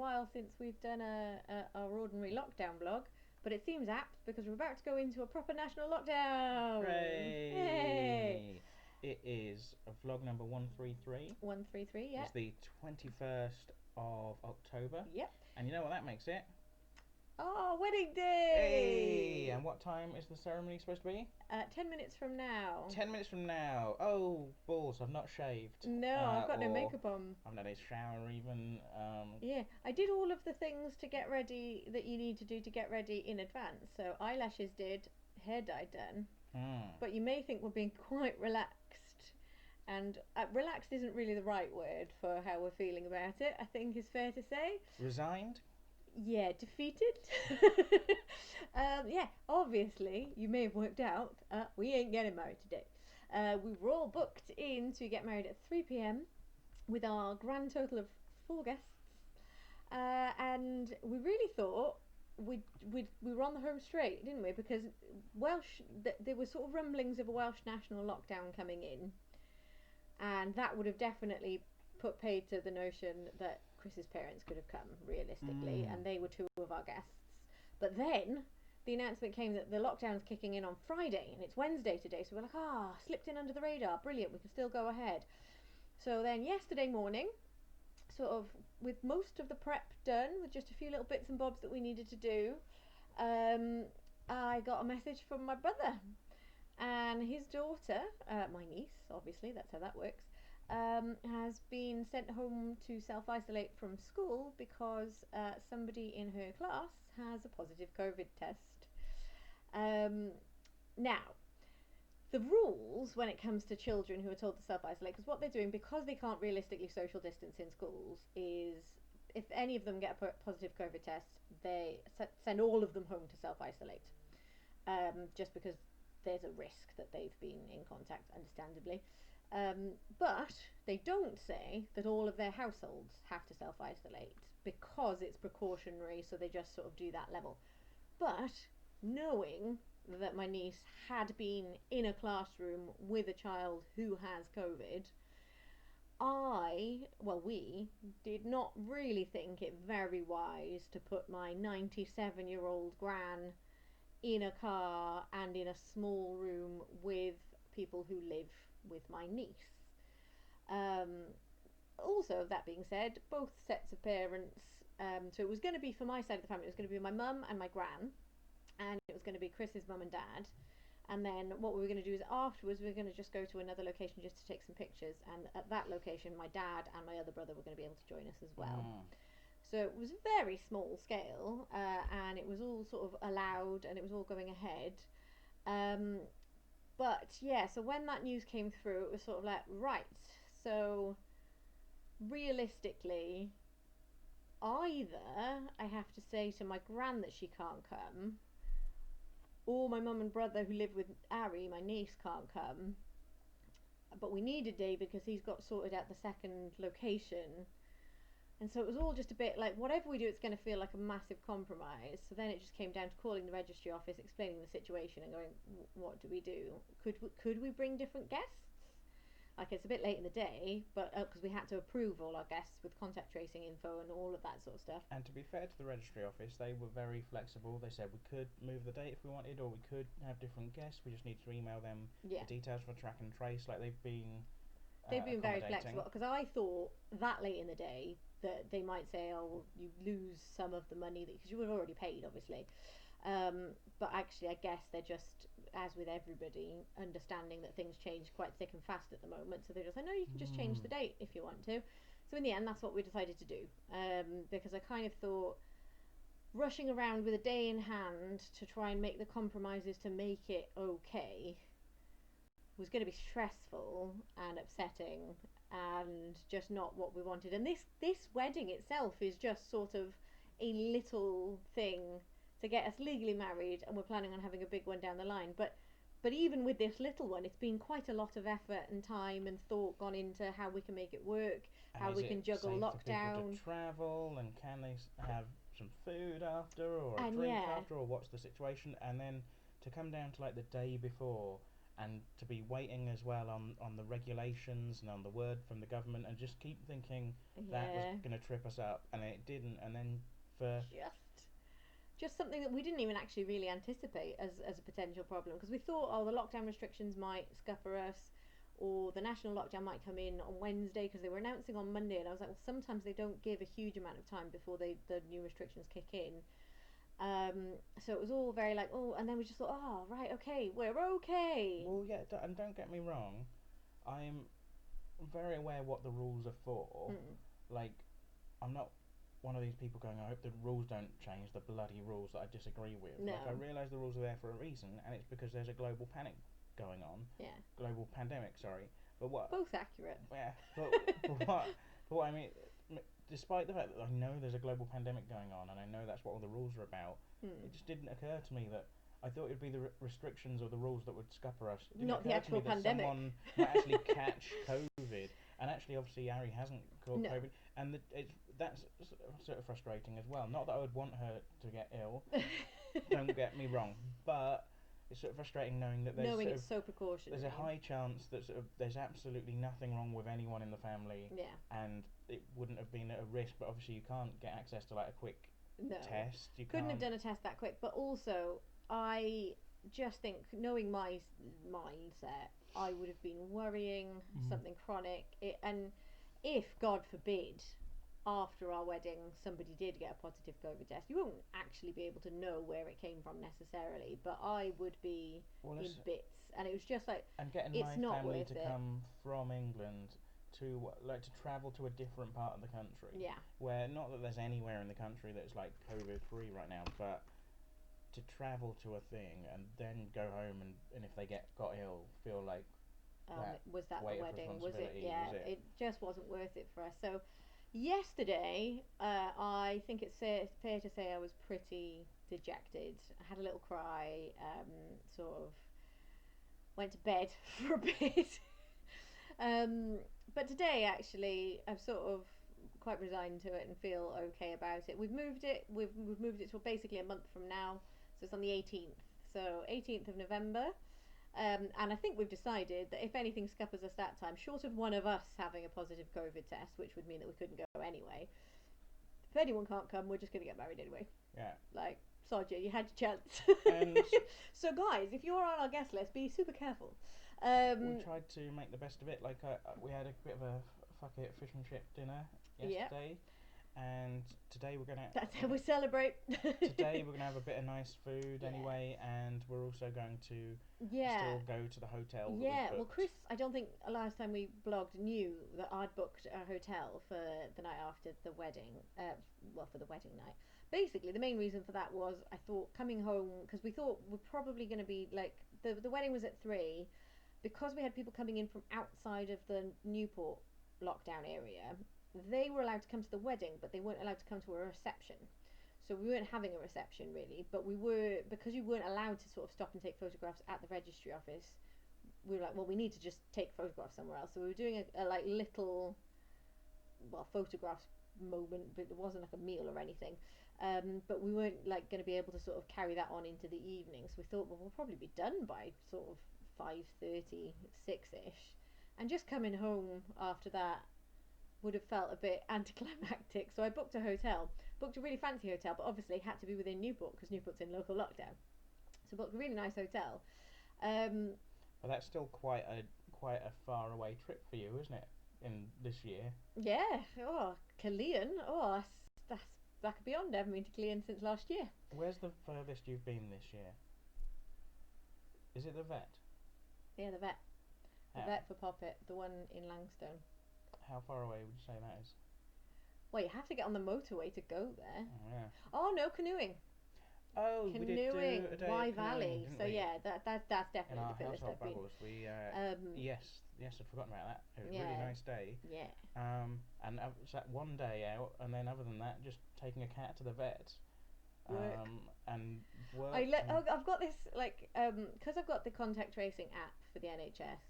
while since we've done our ordinary lockdown vlog, but it seems apt because we're about to go into a proper national lockdown. Hooray! Yay! It is vlog number 133. 133, yeah. It's the 21st of October. Yep. And you know what that makes it? Oh, wedding day! Hey! And what time is the ceremony supposed to be? 10 minutes from now. 10 minutes from now. Oh, balls, I've not shaved. No, I've got no makeup on. I've not had a shower even. Yeah, I did all of the things to get ready that you need to do to get ready in advance. So eyelashes did, hair dye done. But you may think we're being quite relaxed. And relaxed isn't really the right word for how we're feeling about it, I think is fair to say. Resigned? Yeah, defeated. Yeah, obviously, you may have worked out, we ain't getting married today. We were all booked in to get married at 3 p.m. with our grand total of 4 guests. And we really thought we were on the home straight, didn't we? Because there were sort of rumblings of a Welsh national lockdown coming in. And that would have definitely put paid to the notion that Chris's parents could have come, realistically, and they were 2 of our guests. But then the announcement came that the lockdown's kicking in on Friday, and it's Wednesday today, so we're like, slipped in under the radar, brilliant, we can still go ahead. So then yesterday morning, sort of with most of the prep done, with just a few little bits and bobs that we needed to do, I got a message from my brother, and his daughter, my niece, obviously, that's how that works, has been sent home to self-isolate from school because somebody in her class has a positive COVID test. Now, the rules when it comes to children who are told to self-isolate, because what they're doing, because they can't realistically social distance in schools, is if any of them get a positive COVID test, they send all of them home to self-isolate, just because there's a risk that they've been in contact, understandably. But they don't say that all of their households have to self-isolate because it's precautionary, so they just sort of do that level. But knowing that my niece had been in a classroom with a child who has COVID, we did not really think it very wise to put my 97-year-old gran in a car and in a small room with people who live with my niece. Also, that being said, both sets of parents, so it was going to be, for my side of the family, it was going to be my mum and my gran, and it was going to be Chris's mum and dad. And then what we were going to do is afterwards we were going to just go to another location just to take some pictures, and at that location my dad and my other brother were going to be able to join us as well. So it was very small scale, and it was all sort of allowed, and it was all going ahead. But yeah, so when that news came through, it was sort of like, right, so realistically, either I have to say to my gran that she can't come, or my mum and brother who live with Ari, my niece, can't come. But we need a day because he's got sorted out the second location. And so it was all just a bit like, whatever we do, it's going to feel like a massive compromise. So then it just came down to calling the registry office, explaining the situation and going, what do we do? Could we bring different guests? Like, it's a bit late in the day, but because we had to approve all our guests with contact tracing info and all of that sort of stuff. And to be fair to the registry office, they were very flexible. They said we could move the date if we wanted, or we could have different guests. We just need to email them the details for track and trace. Like, they've been very flexible, because I thought that late in the day that they might say, oh, you lose some of the money because you would have already paid, obviously. But actually, I guess they're just, as with everybody, understanding that things change quite thick and fast at the moment. So they're just like, no, you can just change the date if you want to. So in the end, that's what we decided to do. Because I kind of thought rushing around with a day in hand to try and make the compromises to make it okay was going to be stressful and upsetting and just not what we wanted. And this wedding itself is just sort of a little thing to get us legally married, and we're planning on having a big one down the line. But even with this little one, it's been quite a lot of effort and time and thought gone into how we can make it work, how we can juggle lockdown. To travel, and can they have some food after, or a drink after, or what's the situation? And then to come down to like the day before and to be waiting as well on the regulations and on the word from the government, and just keep thinking that was going to trip us up, and it didn't, and then for just something that we didn't even actually really anticipate as a potential problem, because we thought, oh, the lockdown restrictions might scupper us, or the national lockdown might come in on Wednesday, because they were announcing on Monday, and I was like, well, sometimes they don't give a huge amount of time before the new restrictions kick in. So it was all very like, oh, and then we just thought, oh, right, okay, we're okay. Well, yeah, and don't get me wrong, I'm very aware what the rules are for. Like, I'm not one of these people going, I hope the rules don't change, the bloody rules that I disagree with. No. Like, I realise the rules are there for a reason, and it's because there's a global panic going on. Yeah. Global pandemic, sorry. But what? Both accurate. Yeah. But what I mean, despite the fact that I know there's a global pandemic going on, and I know that's what all the rules are about, it just didn't occur to me that I thought it'd be the restrictions or the rules that would scupper us. Not the actual pandemic. Someone might actually catch COVID, and actually, obviously, Harry hasn't caught COVID, and that's sort of frustrating as well. Not that I would want her to get ill. Don't get me wrong, but it's sort of frustrating knowing that it's so precautionary. There's a high chance that there's absolutely nothing wrong with anyone in the family, and it wouldn't have been a risk. But obviously, you can't get access to like a quick test. You couldn't have done a test that quick. But also, I just think, knowing my mindset, I would have been worrying something chronic. And if, God forbid, after our wedding somebody did get a positive COVID test, you won't actually be able to know where it came from necessarily, but I would be in bits. And it was just like, and getting it's my not family worth to it. come from England to travel to a different part of the country, where not that there's anywhere in the country that's like COVID free right now, but to travel to a thing and then go home and if they got ill, feel like was that the wedding? Was it? Yeah, it just wasn't worth it for us. So yesterday, I think it's fair to say I was pretty dejected. I had a little cry, sort of went to bed for a bit. But today, actually, I'm sort of quite resigned to it and feel okay about it. We've moved it to basically a month from now, so it's on the 18th. So 18th of November. And I think we've decided that if anything scuppers us that time, short of one of us having a positive COVID test, which would mean that we couldn't go anyway, if anyone can't come, we're just going to get married anyway. Yeah. Like, sod you had your chance. So guys, if you're on our guest list, be super careful. We tried to make the best of it. Like, we had a bit of a fuck it fish and chip dinner yesterday. And today we're gonna. That's how we celebrate. Today we're gonna have a bit of nice food anyway, and we're also going to still go to the hotel. Well, Chris, I don't think last time we blogged knew that I'd booked a hotel for the night after the wedding. For the wedding night. Basically, the main reason for that was I thought coming home, because we thought we're probably going to be like the wedding was at 3, because we had people coming in from outside of the Newport lockdown area. They were allowed to come to the wedding, but they weren't allowed to come to a reception. So we weren't having a reception really, but we were, because you weren't allowed to sort of stop and take photographs at the registry office. We were like, well, we need to just take photographs somewhere else. So we were doing a like little, photographs moment, but it wasn't like a meal or anything. But we weren't like going to be able to sort of carry that on into the evening. So we thought, well, we'll probably be done by sort of 5:30, 6ish, and just coming home after that would have felt a bit anticlimactic. So I booked a really fancy hotel, but obviously had to be within Newport because Newport's in local lockdown. So booked a really nice hotel. Well, that's still quite a far away trip for you, isn't it? In this year. Yeah. Oh, Killeen. Oh, that's back beyond. I haven't been to Killeen since last year. Where's the furthest you've been this year? Is it the Vet? Yeah, the Vet. The Vet for Poppet, the one in Langstone. How far away would you say that is? Well, you have to get on the motorway to go there. Oh, yeah. Oh no, canoeing. Oh, we did do a day Wye of Valley. canoeing, So we? Yeah, that's definitely in our the furthest household I've been. bubbles, we yes, I'd forgotten about that. It was a really nice day. Yeah. And sat one day out, and then other than that, just taking a cat to the vet. Work. And work. I've got this because I've got the contact tracing app for the NHS.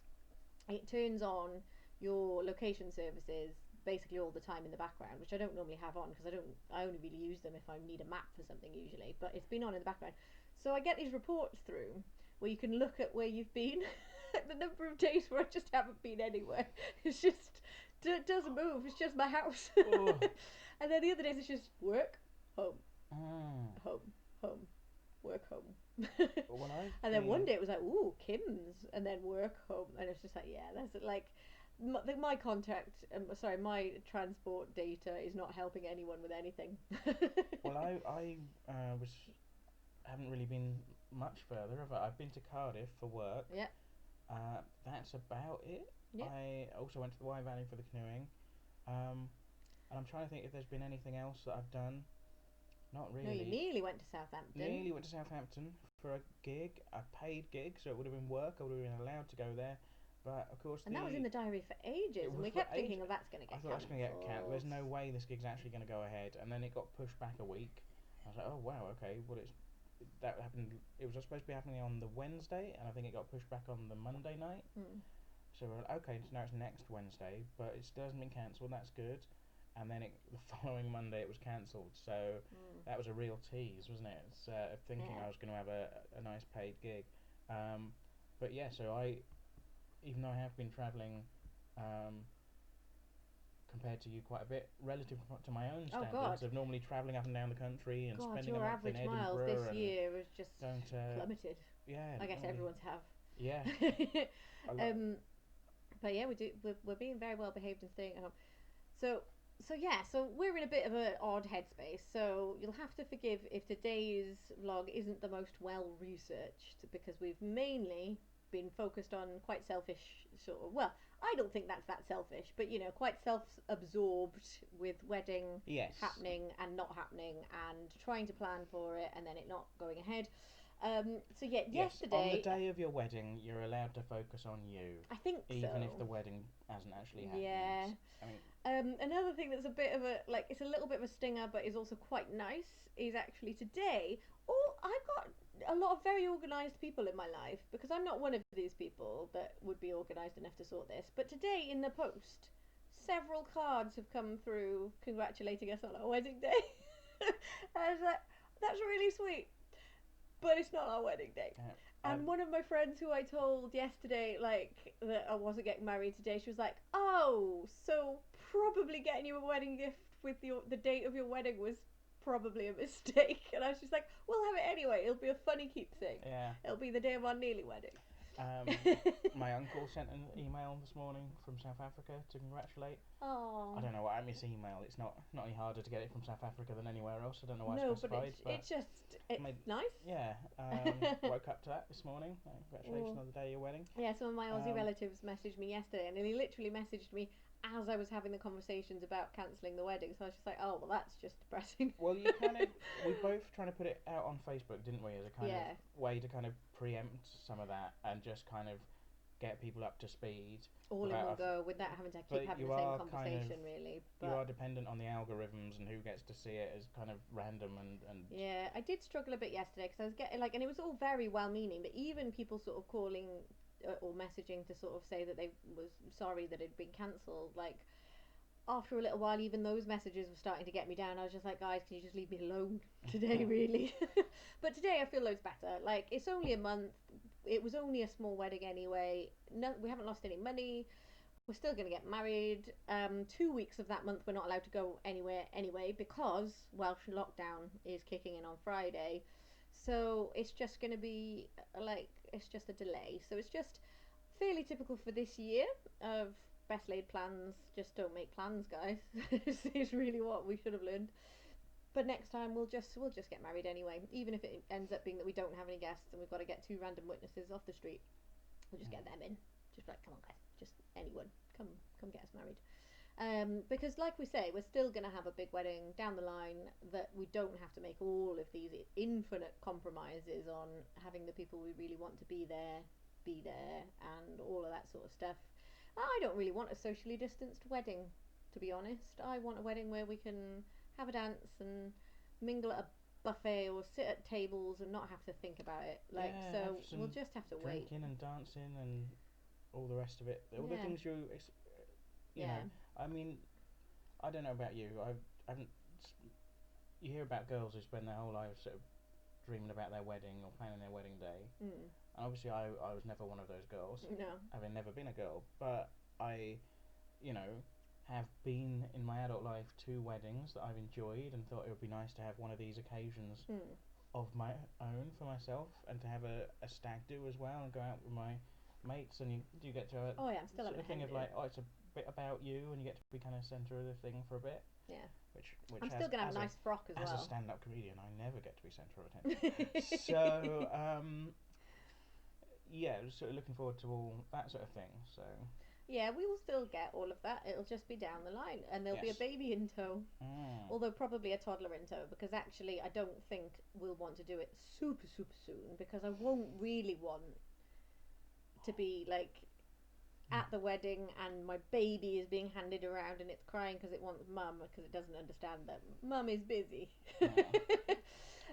It turns on your location services basically all the time in the background, which I don't normally have on because I only really use them if I need a map for something usually, but it's been on in the background. So I get these reports through where you can look at where you've been The number of days where I just haven't been anywhere. It's just doesn't move. It's just my house. Oh. And then the other days it's just work, home, home, home, work, home. Well, and then one day it was like, ooh, Kim's, and then work, home, and it's just like, yeah, that's like my my transport data is not helping anyone with anything. Well, I haven't really been much further. I've been to Cardiff for work. Yeah. That's about it. Yeah. I also went to the Wye Valley for the canoeing. And I'm trying to think if there's been anything else that I've done. Not really. No, you nearly went to Southampton. Nearly went to Southampton for a gig, a paid gig, so it would have been work. I would have been allowed to go there. But of course, and that was in the diary for ages, and we kept thinking, that's going to get cancelled. I thought that's going to get cancelled. There's no way this gig's actually going to go ahead, and then it got pushed back a week. I was like, oh wow, okay. Well, that happened. It was supposed to be happening on the Wednesday, and I think it got pushed back on the Monday night. So we're like, okay, so now it's next Wednesday, but it still hasn't been cancelled. That's good. And then the following Monday it was cancelled. So that was a real tease, wasn't it? It's, thinking I was going to have a nice paid gig. But yeah, so even though I have been travelling compared to you quite a bit, relative to my own standards of normally travelling up and down the country and spending a month in Edinburgh. Your average miles this year was just plummeted. Yeah. I guess everyone's have. Yeah. But yeah, we're being very well behaved and staying at home. So we're in a bit of an odd headspace. So you'll have to forgive if today's vlog isn't the most well researched, because we've mainly been focused on quite selfish sort of, well, I don't think that's that selfish, but quite self-absorbed with wedding happening and not happening, and trying to plan for it and then it not going ahead. Yesterday, on the day of your wedding, you're allowed to focus on you. I think even if the wedding hasn't actually happened. Yeah. I mean, another thing that's a bit of it's a little bit of a stinger, but is also quite nice, is actually today. I've got a lot of very organised people in my life, because I'm not one of these people that would be organised enough to sort this. But today in the post, several cards have come through congratulating us on our wedding day. I was like, that's really sweet. But it's not our wedding day. And one of my friends who I told yesterday, that I wasn't getting married today, she was like, oh, so probably getting you a wedding gift with the date of your wedding was probably a mistake. And I was just like, we'll have it anyway. It'll be a funny keepsake. Yeah. It'll be the day of our nearly wedding. My uncle sent an email this morning from South Africa to congratulate. Oh. I don't know why I miss email. It's not any harder to get it from South Africa than anywhere else. I don't know why it's specified. But it's nice. Yeah. Woke up to that this morning. Congratulations on the day of your wedding. Yeah, some of my Aussie relatives messaged me yesterday, and he literally messaged me as I was having the conversations about cancelling the wedding. So I was just like, oh, well, that's just depressing. Well, we both trying to put it out on Facebook, didn't we, as a kind of way to kind of preempt some of that and just kind of get people up to speed. All in one go, without having to keep having the same conversation, really. But you are dependent on the algorithms and who gets to see it as kind of random and... Yeah, I did struggle a bit yesterday, because I was getting, and it was all very well-meaning, but even people sort of calling or messaging to sort of say that they was sorry that it had been cancelled, after a little while, even those messages were starting to get me down. I was just like, guys, can you just leave me alone today, really? But today I feel loads better. It's only a month. It was only a small wedding anyway. No, we haven't lost any money. We're still going to get married. 2 weeks of that month we're not allowed to go anywhere anyway, because Welsh lockdown is kicking in on Friday. So it's just going to be it's just a delay. So it's just fairly typical for this year of best laid plans. Just don't make plans, guys. Is really what we should have learned. But next time we'll just get married anyway, even if it ends up being that we don't have any guests and we've got to get 2 random witnesses off the street. We'll just get them in. Just come on, guys. Just anyone. Come get us married. Because like we say, we're still going to have a big wedding down the line, that we don't have to make all of these infinite compromises on having the people we really want to be there, and all of that sort of stuff. I don't really want a socially distanced wedding, to be honest. I want a wedding where we can have a dance and mingle at a buffet or sit at tables and not have to think about it. So we'll just have to wait. Drinking and dancing and all the rest of it. All the things you know. I mean, I don't know about you. I haven't. You hear about girls who spend their whole lives sort of dreaming about their wedding or planning their wedding day. obviously I was never one of those girls. No. Having never been a girl, but I, you know, have been in my adult life 2 weddings that I've enjoyed and thought it would be nice to have one of these occasions of my own for myself, and to have a stag do as well and go out with my mates, and you get to have I'm still sort having of thing of like, it's a bit about you and you get to be kind of centre of the thing for a bit. Yeah. Which I'm still going to have a nice frock as well. As a stand-up comedian, I never get to be centre of attention. So, yeah, sort of looking forward to all that sort of thing. So. Yeah, we will still get all of that. It'll just be down the line, and there'll be a baby in tow. Although probably a toddler in tow, because actually I don't think we'll want to do it super soon, because I won't really want to be like at the wedding and my baby is being handed around and it's crying because it wants mum, because it doesn't understand that mum is busy.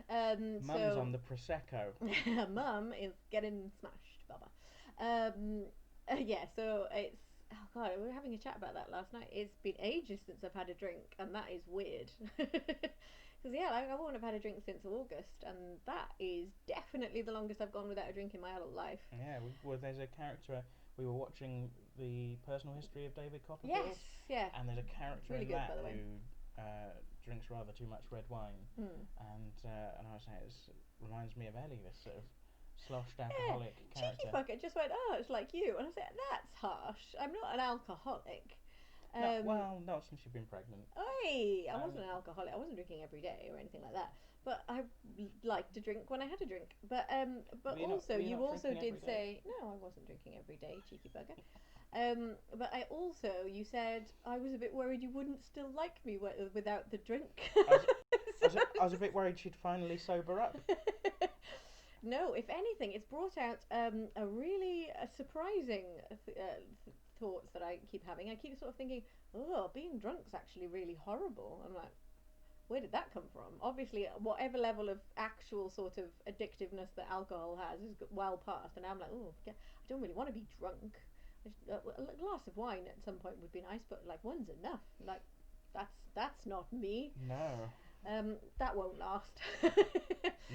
Mum's on the prosecco. Mum is getting smashed, Baba. Yeah, so it's, oh god, we were having a chat about that last night. It's been ages since I've had a drink, and that is weird. Because yeah, I won't have had a drink since August, and that is definitely the longest I've gone without a drink in my adult life. Yeah, there's a character. We were watching the personal history of David Copperfield. Yes, yeah. And there's a character really in good, that by the way. who drinks rather too much red wine, and I was saying, it reminds me of Ellie, this sort of sloshed alcoholic character. Cheeky fucker just went, oh, it's like you, and I said, that's harsh. I'm not an alcoholic. No, well, not since you've been pregnant. I wasn't an alcoholic. I wasn't drinking every day or anything like that. But I liked to drink when I had a drink. But also, you also did say, no, I wasn't drinking every day, cheeky bugger. But you said I was a bit worried you wouldn't still like me without the drink. I was a bit worried she'd finally sober up. No, if anything, it's brought out a really surprising thoughts that I keep having. I keep sort of thinking, oh, being drunk's actually really horrible. I'm like, where did that come from? Obviously, whatever level of actual sort of addictiveness that alcohol has is well past, and I'm like, oh, I don't really want to be drunk. A glass of wine at some point would be nice, but like one's enough. Like that's not me. No. That won't last.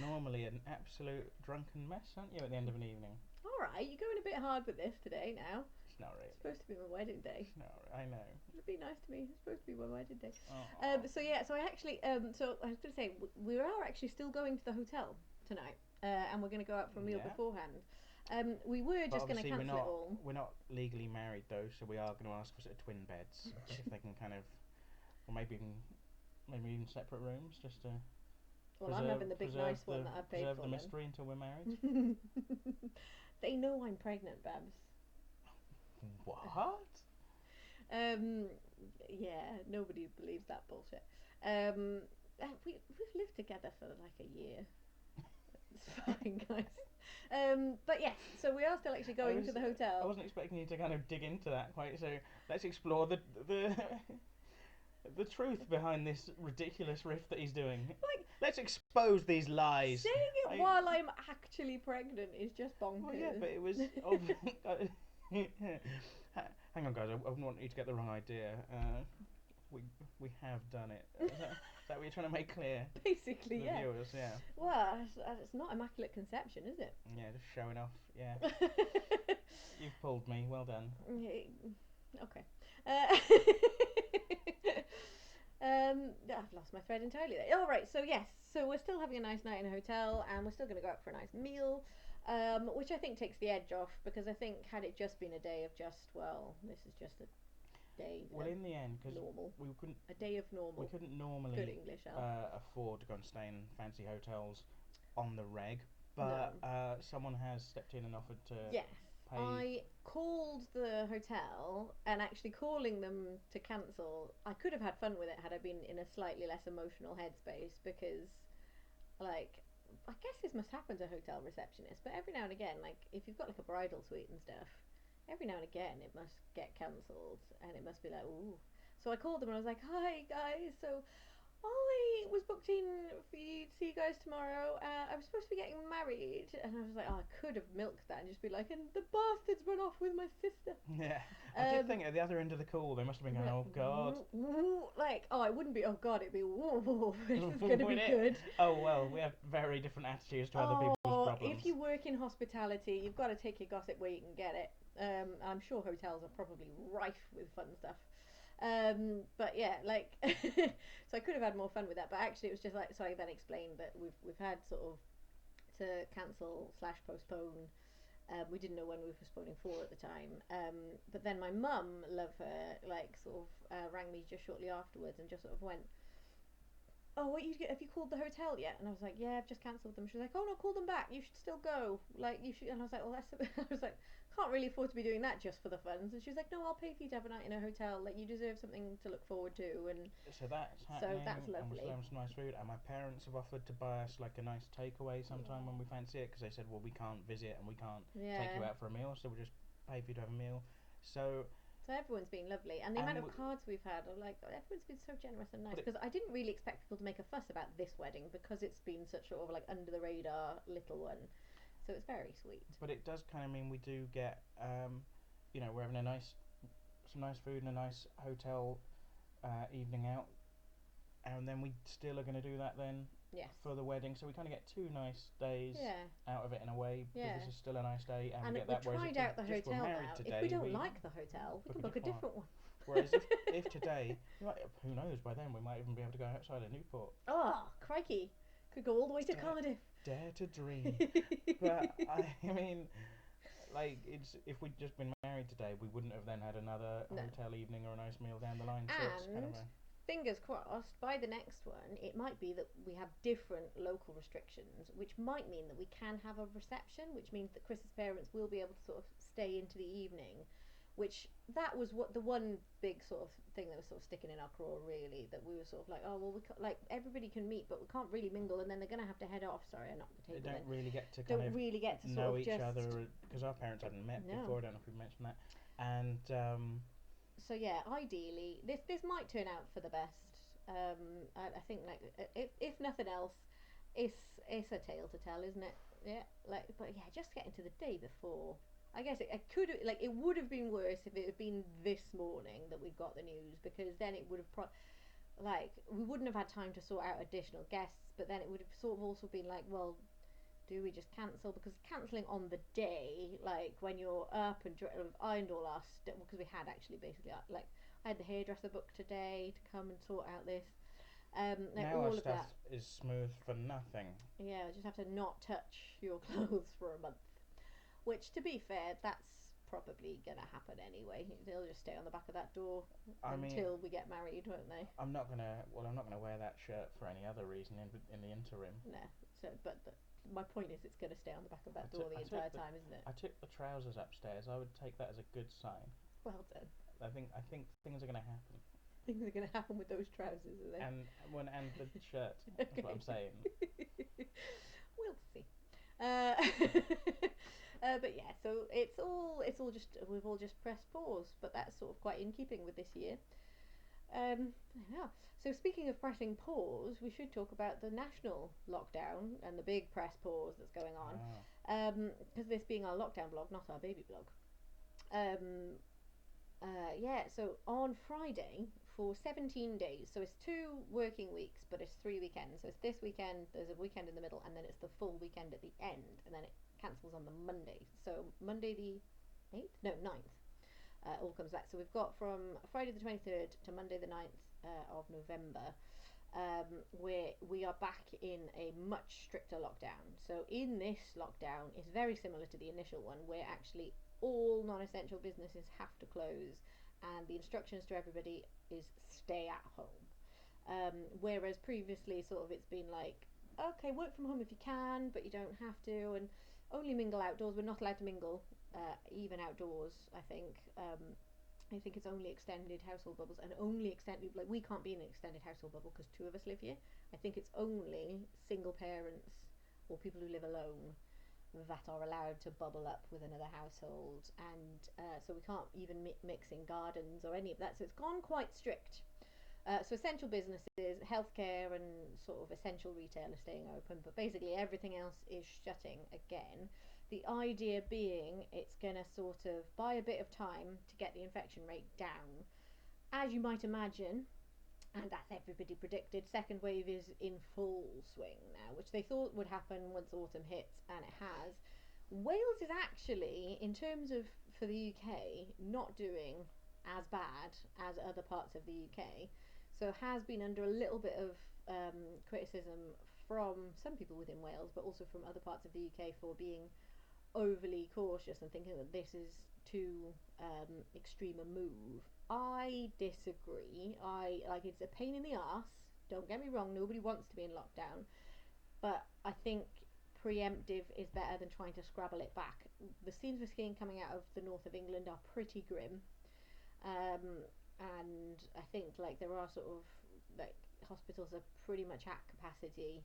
Normally an absolute drunken mess, aren't you, at the end of an evening? Alright, you're going a bit hard with this today now. It's not really. It's supposed to be my wedding day. It's not really, I know. It'd be nice to me. It's supposed to be my wedding day. Oh. So I actually, so I was going to say, we are actually still going to the hotel tonight, and we're going to go out for a meal beforehand. We were just going to cancel it all. We're not legally married though, so we are going to ask for sort of twin beds, if they can kind of, or maybe even separate rooms, just to. Well, I'm having the big nice one that I paid for. Preserve the mystery until we're married. They know I'm pregnant, Babs. What? Yeah, nobody believes that bullshit. We've lived together for like a year. It's fine, guys. But yes, so we are still actually going to the hotel. I wasn't expecting you to kind of dig into that quite. So let's explore the truth behind this ridiculous riff that he's doing. Like, let's expose these lies. Saying it while I'm actually pregnant is just bonkers. Well, yeah, but it was. Hang on, guys. I wouldn't want you to get the wrong idea. We have done it. Is that what you're trying to make clear? Basically, to the viewers, yeah. Well, it's not immaculate conception, is it? Yeah, just showing off. Yeah. You've pulled me. Well done. Okay. I've lost my thread entirely there. All right, so yes, so we're still having a nice night in a hotel, and we're still going to go out for a nice meal, which I think takes the edge off, because I think had it just been a day of just, well, this is just a day. Well, in the end, because we couldn't. A day of normal. We couldn't normally good English, afford to go and stay in fancy hotels on the reg, but someone has stepped in and offered to. Yes. I called the hotel, and actually calling them to cancel, I could have had fun with it had I been in a slightly less emotional headspace, because, like, I guess this must happen to hotel receptionists, but every now and again, like, if you've got, like, a bridal suite and stuff, every now and again it must get cancelled, and it must be like, ooh. So I called them, and I was like, hi, guys, so I was booked in for you to see you guys tomorrow. I was supposed to be getting married, and I was like, oh, I could have milked that and just be like, and the bastards run off with my sister. Yeah, I did think at the other end of the call they must have been going, oh god. like, oh, it wouldn't be, oh God, it'd be, whoa, this is going to be good. Oh, well, we have very different attitudes to other people's problems. If you work in hospitality, you've got to take your gossip where you can get it. I'm sure hotels are probably rife with fun stuff. But yeah, like, so I could have had more fun with that, but actually it was just like, so I then explained that we've had sort of to cancel / postpone. We didn't know when we were postponing for at the time. But then my mum, love her, like sort of rang me just shortly afterwards and just sort of went, oh, have you called the hotel yet? And I was like, yeah, I've just cancelled them. She was like, oh no, call them back. You should still go. Like, you should. And I was like, well, I was like, can't really afford to be doing that just for the funds. And she was like, no, I'll pay for you to have a night in a hotel. Like, you deserve something to look forward to. And so that's happening. So that's lovely. And we're some nice food. And my parents have offered to buy us like a nice takeaway sometime when we fancy it, because they said, well, we can't visit and we can't take you out for a meal, so we'll just pay for you to have a meal. So everyone's been lovely, and the amount of cards we've had, like, everyone's been so generous and nice, because I didn't really expect people to make a fuss about this wedding, because it's been such sort of like under the radar little one, so it's very sweet. But it does kind of mean we do get, we're having some nice food and a nice hotel evening out, and then we still are going to do that then. Yes. For the wedding, so we kind of get 2 nice days out of it in a way, because this is still a nice day, and we get that. We've tried out the hotel now. Today, if we don't like the hotel, we can book a different one. Whereas if today, who knows, by then we might even be able to go outside of Newport. Oh, crikey. Could go all the way to Cardiff. Dare to dream. But, I mean, like, if we'd just been married today, we wouldn't have then had another hotel evening or a nice meal down the line. So it's kind of fingers crossed, by the next one, it might be that we have different local restrictions, which might mean that we can have a reception, which means that Chris's parents will be able to sort of stay into the evening, which that was what the one big sort of thing that was sort of sticking in our craw, really, that we were sort of like, oh, well, like, everybody can meet, but we can't really mingle, and then they're going to have to head off. Sorry, I knocked the table. They don't really get to know each other, because our parents hadn't met before. I don't know if we mentioned that. And so yeah, ideally, this might turn out for the best. I think, like, if nothing else, it's a tale to tell, isn't it? Yeah, like, but yeah, just getting to the day before. I guess it would have been worse if it had been this morning that we got the news, because then it would have we wouldn't have had time to sort out additional guests, but then it would have sort of also been like, well, do we just cancel? Because cancelling on the day, like when you're up and ironed all our stuff, because we had actually basically, like, I had the hairdresser booked today to come and sort out this. Now all our stuff is smooth for nothing. Yeah, just have to not touch your clothes for a month. Which, to be fair, that's probably going to happen anyway. They'll just stay on the back of that door until we get married, won't they? I'm not gonna wear that shirt for any other reason in the interim. No. So, but my point is, it's going to stay on the back of that door the entire time, isn't it? I took the trousers upstairs. I would take that as a good sign. Well done. I think things are going to happen. Things are going to happen with those trousers, are they? And the shirt. That's what I'm saying. We'll see. But yeah, so it's all just, we've all just pressed pause, but that's sort of quite in keeping with this year. Yeah. So speaking of pressing pause, we should talk about the national lockdown and the big press pause that's going on. Because this being our lockdown blog, not our baby blog. Yeah, so on Friday for 17 days, so it's 2 working weeks, but it's 3 weekends. So it's this weekend, there's a weekend in the middle, and then it's the full weekend at the end, and then it cancels on the Monday. So Monday the 8th? No, 9th. All comes back. So we've got from Friday the 23rd to Monday the 9th of November, where we are back in a much stricter lockdown. So in this lockdown, it's very similar to the initial one, where actually all non-essential businesses have to close, and the instructions to everybody is stay at home. Whereas previously, sort of, it's been like, okay, work from home if you can, but you don't have to, and only mingle outdoors. We're not allowed to mingle even outdoors, I think. I think it's only extended household bubbles, and only extended, like, we can't be in an extended household bubble because 2 of us live here. I think it's only single parents or people who live alone that are allowed to bubble up with another household, and so we can't even mix in gardens or any of that. So it's gone quite strict. So essential businesses, healthcare and sort of essential retail are staying open, but basically everything else is shutting again. The idea being it's going to sort of buy a bit of time to get the infection rate down. As you might imagine, and as everybody predicted, second wave is in full swing now, which they thought would happen once autumn hits, and it has. Wales is actually, in terms of for the UK, not doing as bad as other parts of the UK, so has been under a little bit of criticism from some people within Wales, but also from other parts of the UK for being overly cautious and thinking that this is too extreme a move. I disagree. I like it's a pain in the arse. Don't get me wrong. Nobody wants to be in lockdown, but I think preemptive is better than trying to scrabble it back. The scenes we're seeing coming out of the north of England are pretty grim, and I think like there are sort of like hospitals are pretty much at capacity,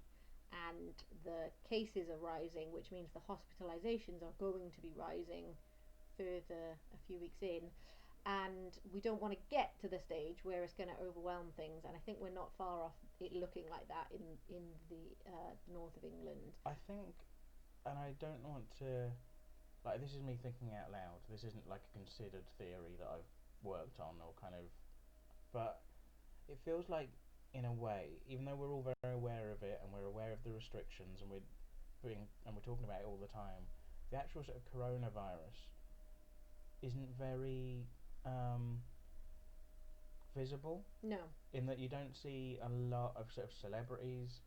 and the cases are rising, which means the hospitalizations are going to be rising further a few weeks in, and we don't want to get to the stage where it's going to overwhelm things, and I think we're not far off it looking like that in the north of England. I think, and I don't want to, like, this is me thinking out loud, this isn't like a considered theory that I've worked on or kind of, but it feels like, in a way, even though we're all very aware of it and we're aware of the restrictions and we're talking about it all the time, the actual sort of coronavirus isn't very visible. No. In that you don't see a lot of sort of celebrities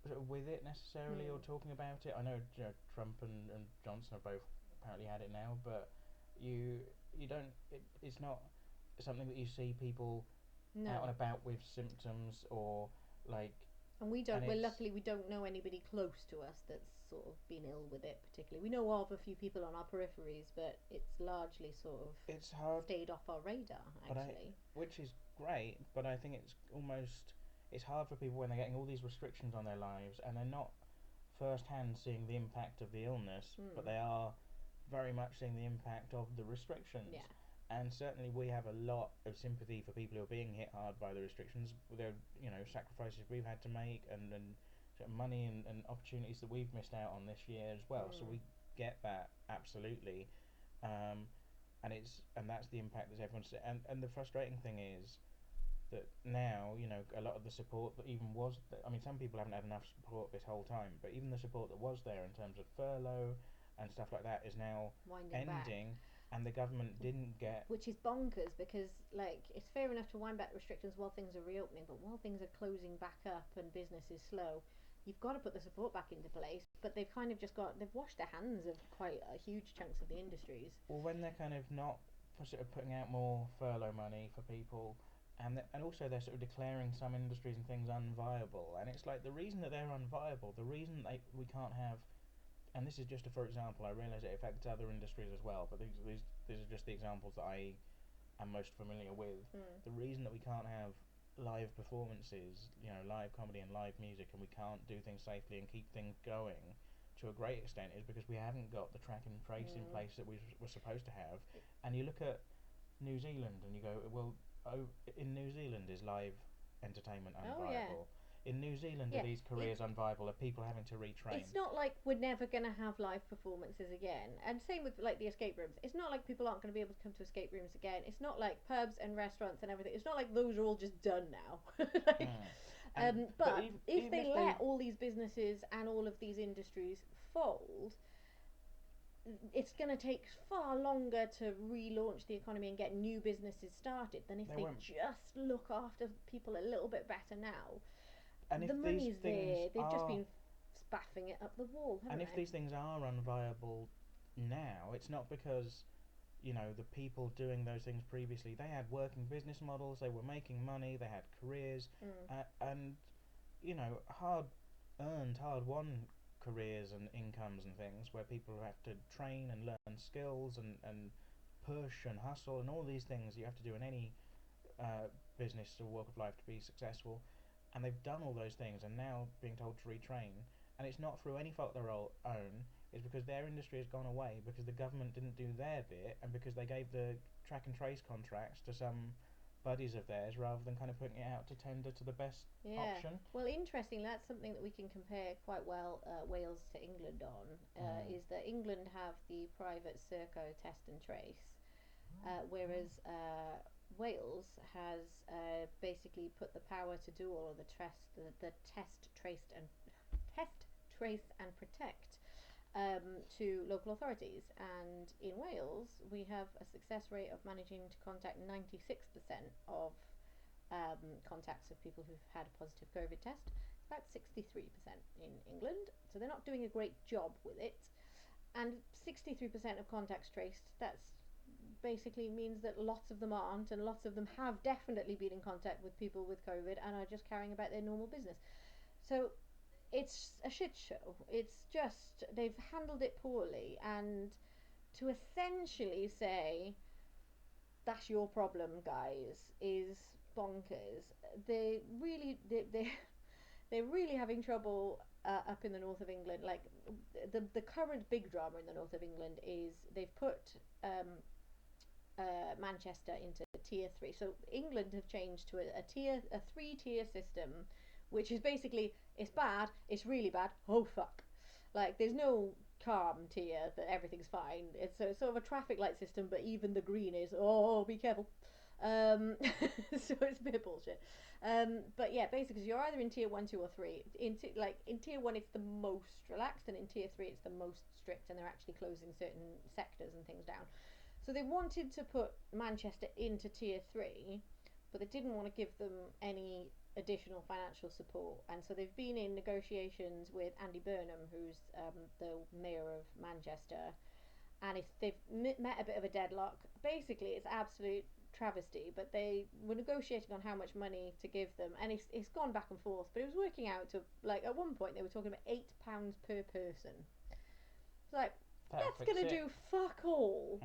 sort of with it necessarily or talking about it. I know, Trump and Johnson have both apparently had it now, but you don't. It's not something that you see people out and about with symptoms or like. And we don't. Well, luckily we don't know anybody close to us that's sort of been ill with it particularly. We know of a few people on our peripheries, but it's largely sort of stayed off our radar actually. Which is great, but I think it's hard for people when they're getting all these restrictions on their lives and they're not first-hand seeing the impact of the illness, but they are very much seeing the impact of the restrictions. Yeah. And certainly we have a lot of sympathy for people who are being hit hard by the restrictions. There are, sacrifices we've had to make and sort of money and opportunities that we've missed out on this year as well. So we get that absolutely, and that's the impact that everyone's. And the frustrating thing is that now a lot of the support that even was. Some people haven't had enough support this whole time, but even the support that was there in terms of furlough and stuff like that is now ending. Back. And the government didn't get... Which is bonkers because, like, it's fair enough to wind back restrictions while things are reopening, but while things are closing back up and business is slow, you've got to put the support back into place. But they've kind of they've washed their hands of quite huge chunks of the industries. Well, when they're kind of not sort of putting out more furlough money for people, and also they're sort of declaring some industries and things unviable, and it's like the reason that they're unviable, the reason we can't have... And this is just for example, I realise it affects other industries as well, but these are just the examples that I am most familiar with. The reason that we can't have live performances, live comedy and live music, and we can't do things safely and keep things going to a great extent is because we haven't got the track and trace in place that we were supposed to have. And you look at New Zealand and you go, well, in New Zealand is live entertainment unviable? In New Zealand, are these careers unviable? Are people having to retrain? It's not like we're never going to have live performances again. And same with like the escape rooms. It's not like people aren't going to be able to come to escape rooms again. It's not like pubs and restaurants and everything. It's not like those are all just done now. But if they let all these businesses and all of these industries fold, it's going to take far longer to relaunch the economy and get new businesses started than if they just look after people a little bit better now. And the money's there. They've just been spaffing it up the wall, haven't they? And if these things are unviable now, it's not because, the people doing those things previously, they had working business models, they were making money, they had careers, and, hard-earned, hard-won careers and incomes and things where people have to train and learn skills and push and hustle and all these things you have to do in any business or walk of life to be successful. And they've done all those things and now being told to retrain, and it's not through any fault of their own, it's because their industry has gone away because the government didn't do their bit and because they gave the track and trace contracts to some buddies of theirs rather than kind of putting it out to tender to the best option. Well, interestingly, that's something that we can compare quite well Wales to England on, is that England have the private Serco test and trace, whereas Wales has basically put the power to do all of the test, trace, and protect to local authorities. And in Wales, we have a success rate of managing to contact 96% of contacts of people who've had a positive COVID test. About 63% in England, so they're not doing a great job with it. And 63% of contacts traced, that's basically means that lots of them aren't, and lots of them have definitely been in contact with people with COVID and are just carrying about their normal business. So it's a shit show. It's just, they've handled it poorly, and to essentially say that's your problem, guys, is bonkers. They're really having trouble up in the north of England. Like the current big drama in the north of England is they've put Manchester into tier 3. So England have changed to a 3-tier system, which is basically, it's bad, it's really bad, oh fuck. Like there's no calm tier that everything's fine. It's sort of a traffic light system, but even the green is, oh, be careful. So it's a bit of bullshit. But yeah, basically you're either in tier 1, 2 or 3. In tier 1 it's the most relaxed, and in tier 3 it's the most strict, and they're actually closing certain sectors and things down. So they wanted to put Manchester into tier 3, but they didn't want to give them any additional financial support, and so they've been in negotiations with Andy Burnham, who's the mayor of Manchester, and they've met a bit of a deadlock. Basically it's absolute travesty, but they were negotiating on how much money to give them, and it's gone back and forth, but it was working out to, like, at one point they were talking about £8 per person. It's like, that's gonna do fuck all.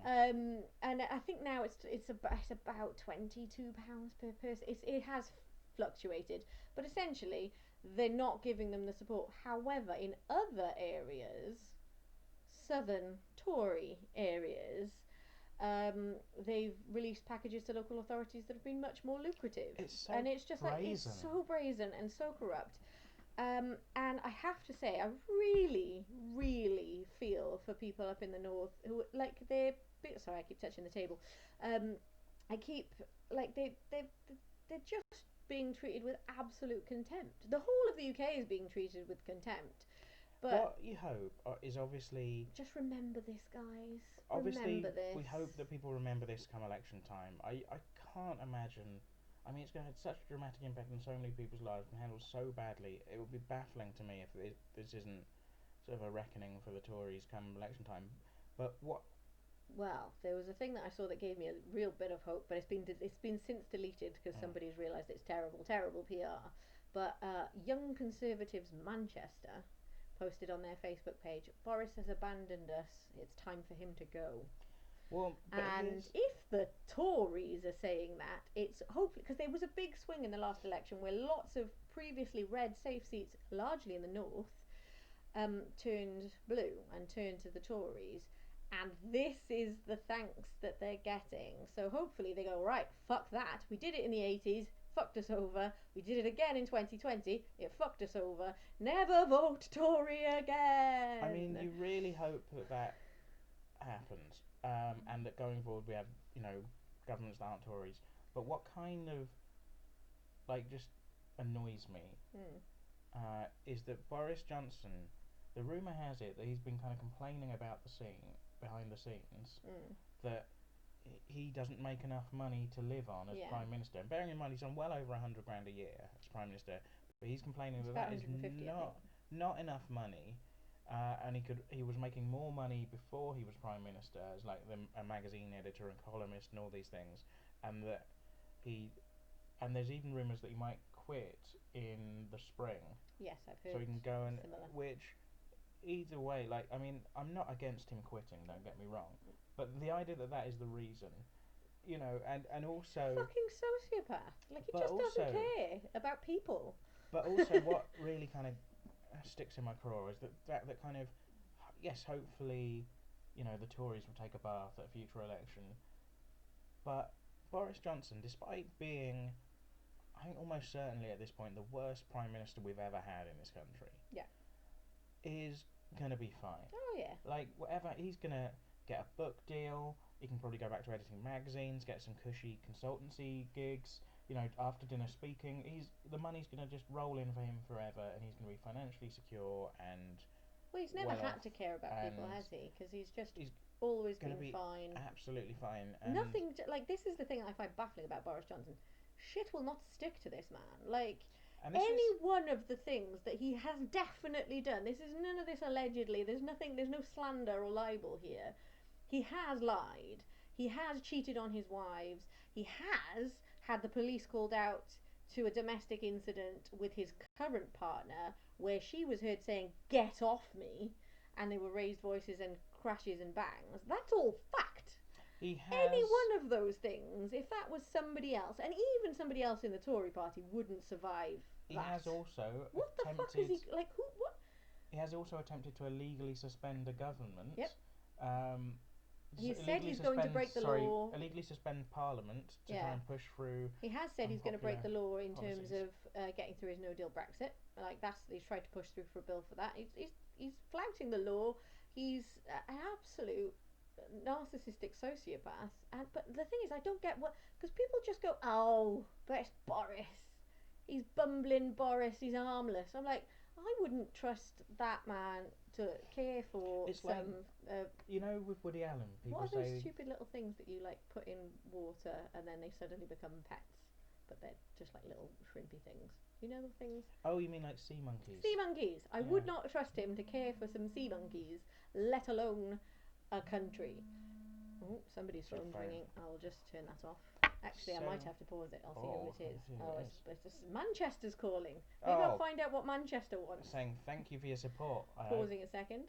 And I think now it's about £22 per person. It has fluctuated, but essentially they're not giving them the support. However, in other areas, southern Tory areas, they've released packages to local authorities that have been much more lucrative. It's so brazen and so corrupt. And I have to say, I really, really feel for people up in the north who, like, sorry, I keep touching the table. They're just being treated with absolute contempt. The whole of the UK is being treated with contempt. But what you hope is obviously... Just remember this, guys. Obviously, remember this. We hope that people remember this come election time. I can't imagine... I mean, it's going to have such a dramatic impact on so many people's lives and handled so badly. It would be baffling to me if this isn't sort of a reckoning for the Tories come election time. But what... Well, there was a thing that I saw that gave me a real bit of hope, but it's been since deleted because somebody's realised it's terrible PR. But Young Conservatives Manchester posted on their Facebook page, Boris has abandoned us, it's time for him to go. Well, and if the Tories are saying that, it's hopefully, because there was a big swing in the last election where lots of previously red safe seats, largely in the north, turned blue and turned to the Tories, and this is the thanks that they're getting. So hopefully they go, right, fuck that, we did it in the 80s, fucked us over, we did it again in 2020, it fucked us over, never vote Tory again. I mean, you really hope that happens, and that going forward we have, governments that aren't Tories. But what kind of, just annoys me is that Boris Johnson, the rumour has it that he's been kind of complaining about the scene, behind the scenes, that he doesn't make enough money to live on as Prime Minister. And bearing in mind he's on well over $100,000 a year as Prime Minister, but he's complaining that is not enough money. And he was making more money before he was Prime Minister as a magazine editor and columnist and all these things, and there's even rumours that he might quit in the spring. Yes, I've heard. So he can go and similar. Which either way, I'm not against him quitting, don't get me wrong, but the idea that is the reason, and also fucking sociopath. He just doesn't care about people. But also, what really kind of sticks in my craw is that kind of, yes, hopefully, the Tories will take a bath at a future election, but Boris Johnson, despite being, I think almost certainly at this point, the worst Prime Minister we've ever had in this country, is going to be fine. Oh, yeah. Whatever, he's going to get a book deal, he can probably go back to editing magazines, get some cushy consultancy gigs. You know, after dinner speaking, the money's going to just roll in for him forever, and he's going to be financially secure and. Well, he's never had to care about people, has he? Because he's always been fine. Absolutely fine. And nothing like this is the thing I find baffling about Boris Johnson. Shit will not stick to this man. Like any one of the things that he has definitely done. This is none of this allegedly. There's no slander or libel here. He has lied. He has cheated on his wives. He has had the police called out to a domestic incident with his current partner where she was heard saying, "Get off me," and there were raised voices and crashes and bangs. That's all fact. Any one of those things, if that was somebody else, and even somebody else in the Tory party wouldn't survive that. He has also what the fuck is he like? Who? What? He has also attempted to illegally suspend a government. Yep. He said he's going to break the law. Illegally suspend Parliament to try and push through. He has said he's going to break the law in terms of getting through his no-deal Brexit. Like he's tried to push through for a bill for that. He's flouting the law. He's an absolute narcissistic sociopath. But the thing is, I don't get because people just go, "Oh, but it's Boris. He's bumbling Boris. He's harmless." I'm like, I wouldn't trust that man to care for you know, with Woody Allen, people what are those stupid little things that you like put in water and then they suddenly become pets, but they're just like little shrimpy things. You know the things? Oh, you mean like sea monkeys? Sea monkeys. I would not trust him to care for some sea monkeys, let alone a country. Oh, somebody's phone's ringing. I'll just turn that off. Actually, I might have to pause it. I'll see who it is. It's Manchester's calling. Maybe I'll find out what Manchester wants. Saying thank you for your support. Pausing a second.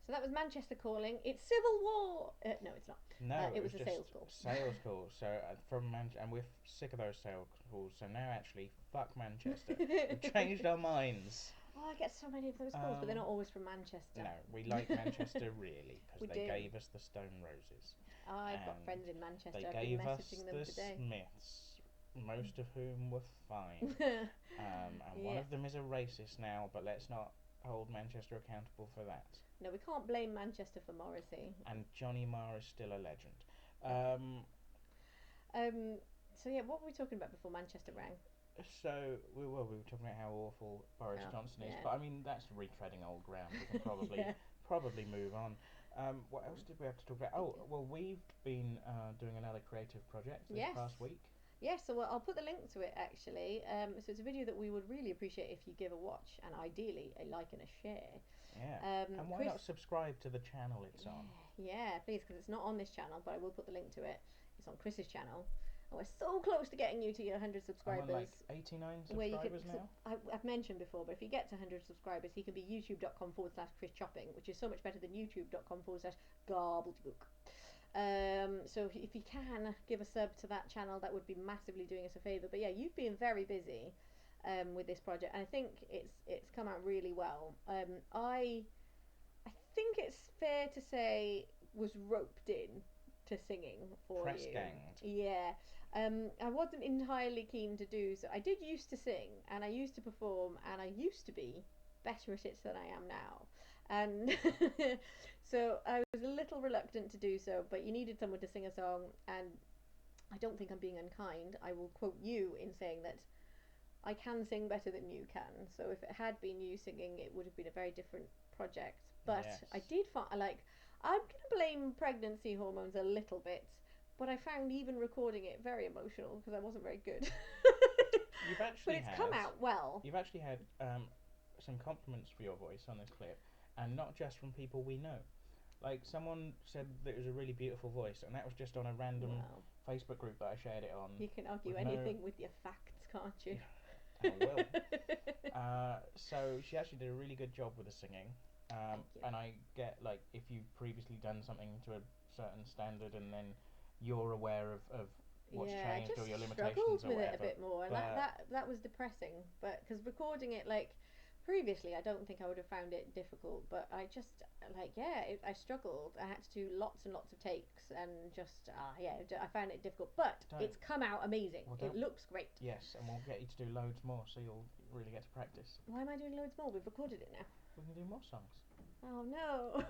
So that was Manchester calling. It's civil war. No, it's not. No, it was a sales call. Sales call. So from Manchester, and we're sick of those sales calls. So now, actually, fuck Manchester. We've changed our minds. Oh, I get so many of those calls, but they're not always from Manchester. No, we like Manchester really because they gave us the Stone Roses. I've got friends in Manchester. They I've gave been us messaging them the today. Smiths, most of whom were fine. And one of them is a racist now, but let's not hold Manchester accountable for that. No, we can't blame Manchester for Morrissey. And Johnny Marr is still a legend. So yeah, what were we talking about before Manchester rang? So we were talking about how awful Boris Johnson is, but I mean that's retreading old ground. We can probably move on. What else did we have to talk about? Oh, well, we've been doing another creative project this past week. Yes, so I'll put the link to it actually. So it's a video that we would really appreciate if you give a watch and ideally a like and a share. Yeah. And why not subscribe to the channel it's on? Yeah, please, because it's not on this channel, but I will put the link to it. It's on Chris's channel. And we're so close to getting you to your 100 subscribers. I'm on like 89 subscribers now. I've mentioned before, but if you get to 100 subscribers, he can be youtube.com/Chris Chopping, which is so much better than youtube.com/Garblegook. So if you can give a sub to that channel, that would be massively doing us a favour. But yeah, you've been very busy with this project, and I think it's come out really well. I think it's fair to say was roped in to singing for Press you. ganged. Yeah. I wasn't entirely keen to do so. I did used to sing, and I used to perform, and I used to be better at it than I am now. And so I was a little reluctant to do so, but you needed someone to sing a song, and I don't think I'm being unkind. I will quote you in saying that I can sing better than you can. So if it had been you singing, it would have been a very different project. But I did find, I'm going to blame pregnancy hormones a little bit, but I found even recording it very emotional because I wasn't very good. You've actually but it's come out well. You've actually had some compliments for your voice on this clip, and not just from people we know. Like, someone said that it was a really beautiful voice, and that was just on a random Facebook group that I shared it on. You can argue anything with your facts, can't you? I will. So she actually did a really good job with the singing. And I get, like, if you've previously done something to a certain standard and then you're aware of what's changed or your limitations or whatever. With it a bit more, and that was depressing. But because recording it, like, previously, I don't think I would have found it difficult, but I just, I struggled. I had to do lots and lots of takes, and just, I found it difficult. But it's come out amazing. It looks great. Yes, and we'll get you to do loads more, so you'll really get to practice. Why am I doing loads more? We've recorded it now. We can do more songs. Oh no.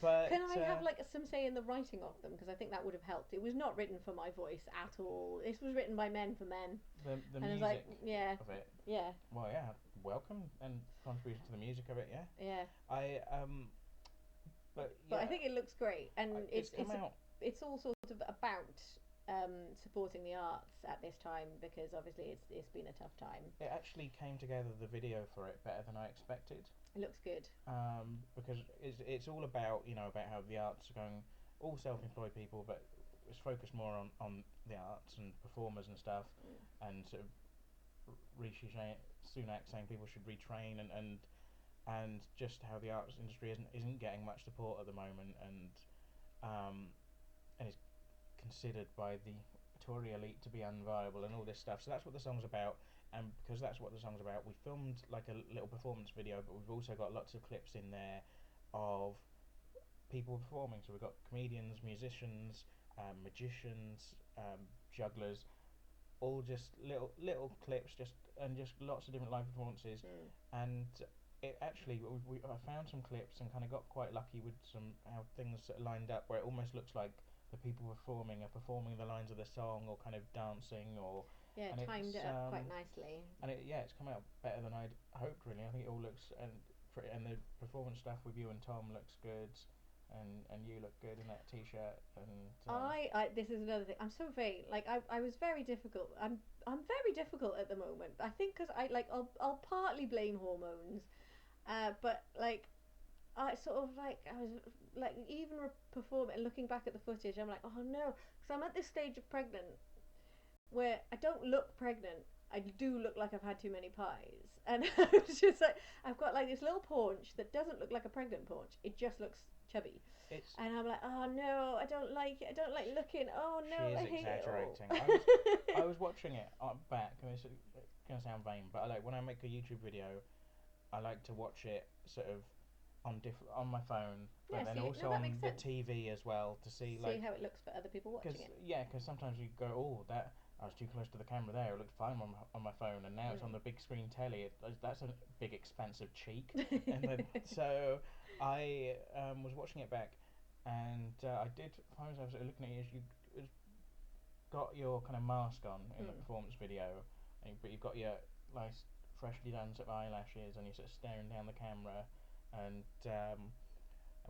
But can I have like some say in the writing of them? Because I think that would have helped. It was not written for my voice at all. This was written by men for men. The and music like, yeah, of it. Yeah. Well, yeah. Welcome and contribution to the music of it. Yeah. Yeah. But yeah. I think it looks great, and it's come out. It's all sort of about supporting the arts at this time, because obviously it's been a tough time. It actually came together, the video for it, better than I expected. It looks good. Because it's all about, about how the arts are going, all self-employed people, but it's focused more on the arts and performers and stuff, and sort of Rishi Sunak saying people should retrain, and just how the arts industry isn't getting much support at the moment, and is considered by the Tory elite to be unviable and all this stuff. So that's what the song's about, and because that's what the song's about, we filmed like a little performance video, but we've also got lots of clips in there of people performing. So we've got comedians, musicians, magicians, jugglers, all just little clips, just lots of different live performances. And it actually, I found some clips and kind of got quite lucky with how things lined up, where it almost looks like the people performing are performing the lines of the song, or kind of dancing, or timed it up quite nicely. And it's come out better than I'd hoped, really. I think it all looks, and the performance stuff with you and Tom looks good, and you look good in that t-shirt. And I this is another thing. I'm so vain. Like I was very difficult. I'm very difficult at the moment. I think because I'll partly blame hormones, but like I sort of like I was like even performing and looking back at the footage, I'm like, oh no, because I'm at this stage of pregnant where I don't look pregnant. I do look like I've had too many pies, and it's just like I've got like this little paunch that doesn't look like a pregnant paunch. It just looks chubby. And I'm like, oh no, I don't like it. I don't like looking. Oh no, I hate exaggerating. it. I was watching it back, and it's gonna sound vain, but I like when I make a YouTube video, I like to watch it sort of on my phone, but then also on the TV as well, to see like how it looks for other people watching it. Yeah, because sometimes you go, oh, that I was too close to the camera there. It looked fine on my phone, and now it's on the big screen telly. That's a big expansive cheek. And then, so I was watching it back, and I did find myself looking at you as you got your kind of mask on in the performance video, but you've got your nice freshly done sort of eyelashes, and you're sort of staring down the camera, and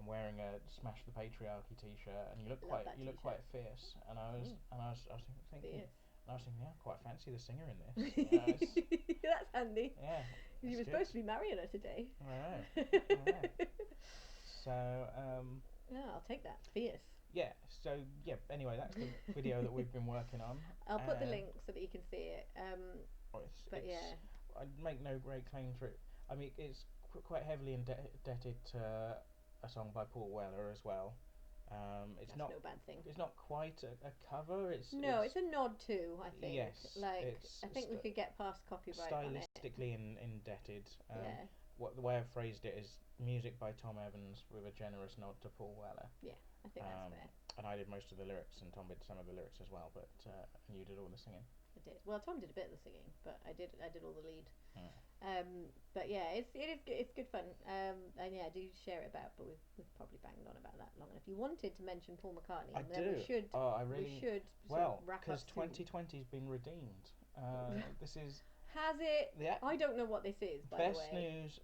wearing a Smash the Patriarchy t-shirt, and you look quite fierce. And I was thinking. I was thinking, yeah, I quite fancy the singer in this. That's handy. Yeah. You were supposed to be marrying her today. I know. So, yeah, I'll take that. Fierce. Yeah, so, yeah, anyway, that's the video that we've been working on. I'll put the link so that you can see it. Yeah. I'd make no great claim for it. I mean, it's quite heavily indebted to a song by Paul Weller as well. It's That's not no bad thing. It's not quite a cover. It's a nod too, I think. Yes, like I think we could get past copyright on it. Stylistically indebted. The way I've phrased it is music by Tom Evans with a generous nod to Paul Weller. Yeah, I think that's fair. And I did most of the lyrics, and Tom did some of the lyrics as well, but and you did all the singing. I did. Well, Tom did a bit of the singing, but I did all the lead. But yeah, it's good fun. And yeah, do share it about. But we've probably banged on about that long enough. You wanted to mention Paul McCartney. We should. Oh, I really. We should. Well, because 2020's been redeemed. This is. Has it? Yeah. I don't know what this is. By the way. Best news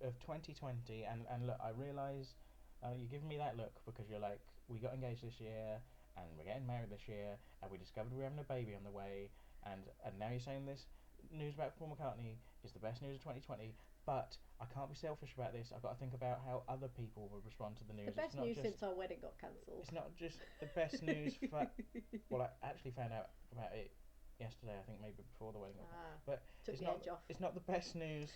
of 2020, and look, I realise you're giving me that look because you're like, we got engaged this year, and we're getting married this year, and we discovered we're having a baby on the way, and now you're saying this news about Paul McCartney is the best news of 2020, but I can't be selfish about this. I've got to think about how other people would respond to the news. The best news since our wedding got cancelled. It's not just the best news for. Well, I actually found out about it yesterday. I think maybe before the wedding. But took the edge off. It's not the best news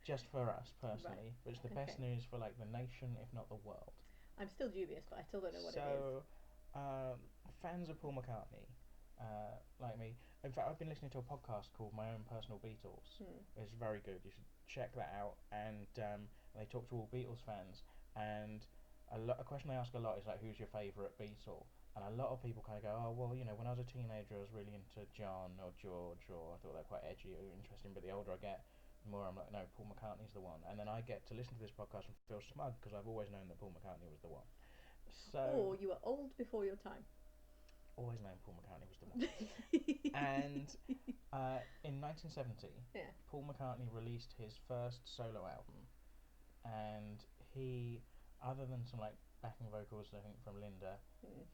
just for us personally, but it's the best news for like the nation, if not the world. I'm still dubious, but I still don't know what it is. Fans of Paul McCartney, like me. In fact, I've been listening to a podcast called My Own Personal Beatles. It's very good. You should check that out. And they talk to all Beatles fans. And a question they ask a lot is like, who's your favourite Beatle? And a lot of people kind of go, oh, well, when I was a teenager, I was really into John or George, or I thought they were quite edgy or interesting. But the older I get, the more I'm like, no, Paul McCartney's the one. And then I get to listen to this podcast and feel smug because I've always known that Paul McCartney was the one. So, or you were old before your time. Always known Paul McCartney was the one. And in 1970, Paul McCartney released his first solo album, and he, other than some like backing vocals, I think from Linda,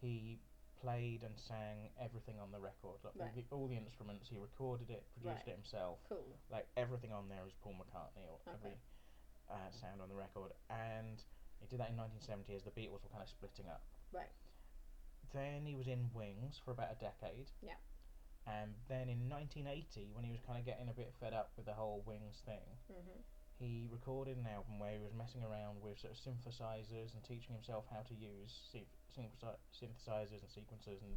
he played and sang everything on the record, like all the instruments. He recorded it, produced it himself. Cool. Like everything on there is Paul McCartney, or every sound on the record. And he did that in 1970 as the Beatles were kind of splitting up. Right. Then he was in Wings for about a decade. Yeah. And then in 1980, when he was kind of getting a bit fed up with the whole Wings thing, he recorded an album where he was messing around with sort of synthesizers and teaching himself how to use synthesizers and sequencers and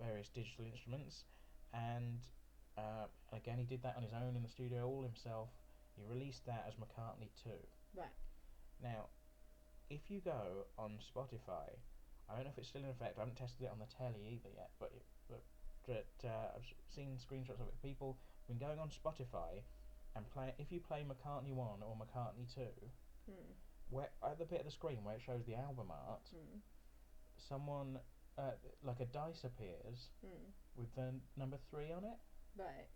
various digital instruments. And again, he did that on his own in the studio, all himself. He released that as McCartney 2. Right. Now, if you go on Spotify, I don't know if it's still in effect. I haven't tested it on the telly either yet, but I've seen screenshots of it. People have been going on Spotify and if you play McCartney 1 or McCartney 2, where at the bit of the screen where it shows the album art, someone like a dice appears with the number 3 on it. Right.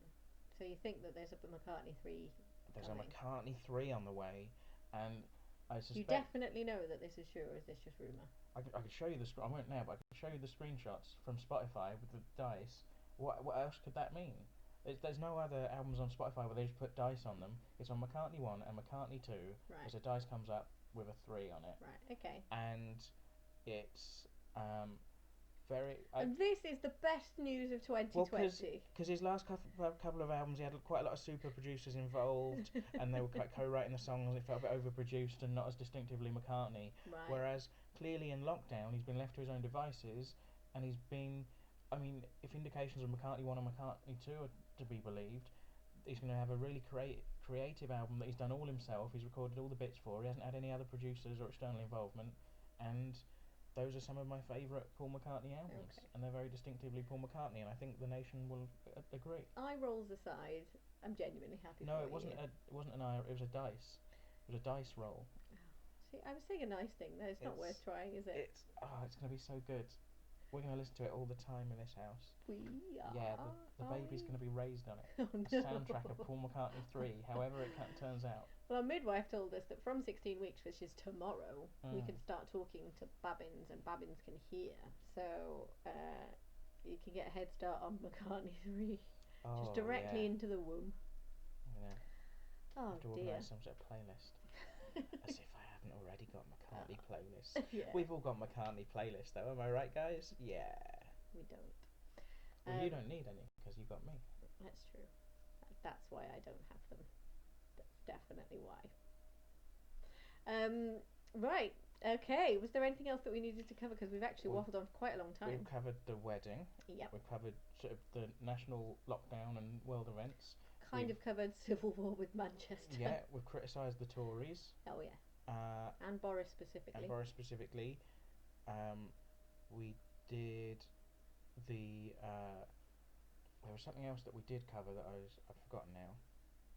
So you think that there's a McCartney 3 There's coming. a McCartney 3 on the way, and I suspect... You definitely know that this is true, or is this just rumour? I could show you I won't now, but I could show you the screenshots from Spotify with the dice. What else could that mean? There's no other albums on Spotify where they just put dice on them. It's on McCartney 1 and McCartney 2. Right. There's a dice comes up with a 3 on it. Right, okay. And it's and this is the best news of 2020. Well, because his last couple of albums, he had quite a lot of super producers involved, and they were quite co-writing the songs. It felt a bit overproduced and not as distinctively McCartney. Right. Whereas clearly in lockdown, he's been left to his own devices, and he's been. I mean, if indications of McCartney 1 and McCartney 2 are to be believed, he's going to have a really creative album that he's done all himself. He's recorded all the bits for. He hasn't had any other producers or external involvement, and those are some of my favourite Paul McCartney albums, and they're very distinctively Paul McCartney, and I think the nation will agree. Eye rolls aside, I'm genuinely happy. No, it wasn't an eye. It was a dice. It was a dice roll. See, I was saying a nice thing. No, it's not worth trying, is it? It's going to be so good. We're going to listen to it all the time in this house. We are. Yeah, the baby's going to be raised on it. Oh, no. The soundtrack of Paul McCartney 3, however it turns out. Well, our midwife told us that from 16 weeks, which is tomorrow, we can start talking to Babbins, and Babbins can hear. So you can get a head start on McCartney 3, just directly into the womb. Yeah. Oh, dear. To organise some sort of playlist. As if I haven't already got McCartney playlists. Yeah. We've all got McCartney playlists, though. Am I right, guys? Yeah. We don't. Well, you don't need any because you've got me. That's true. That's why I don't have them. That's definitely why. Right. Okay. Was there anything else that we needed to cover? Because we've actually waffled on for quite a long time. We've covered the wedding. Yep. We've covered sort of the national lockdown and world events. Kind of covered civil war with Manchester. Yeah, we've criticised the Tories. Oh yeah. And Boris specifically. We did the. There was something else that we did cover that I've forgotten now.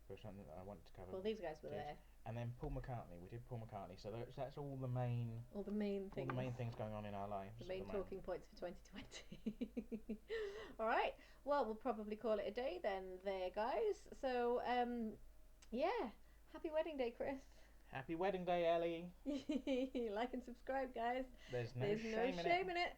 There was something that I wanted to cover. Well, these guys were there. And then Paul McCartney. We did Paul McCartney. So that's all the main. All the main things. All the main things going on in our lives. The main talking points for 2020. All right. Well, we'll probably call it a day then, there, guys. So, yeah. Happy wedding day, Chris. Happy wedding day, Ellie. Like and subscribe, guys. There's no shame in it.